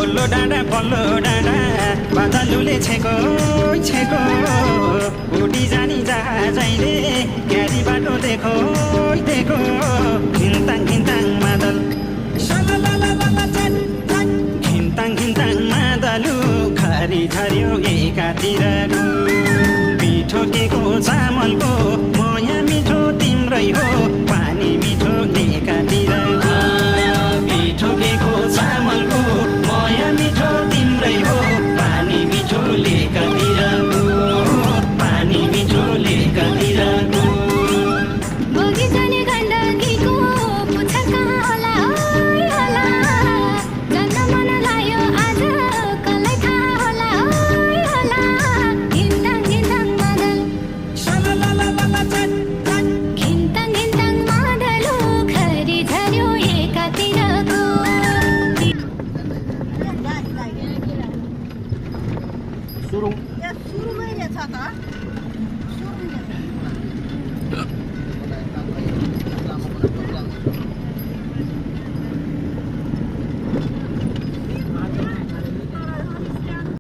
ओल्लो डाँडा पल्लो डाँडा बादलुले छेको छेको उडी जानी जहाजैले क्यारी बाटो देखो देखो घिन्ताङ घिन्ताङ मादल घिन्ताङ घिन्ताङ मादलु खरी झर्यो एकातिर पिठो केको चामलको मया मिठो तिम्रै हो पानी मिठो एकातिर पिठो केको चामलको मया मिठो तिम्रै हो पानी मिठो लेकातिर पानी मिठो लेकातिर सुरुमै रहेछ त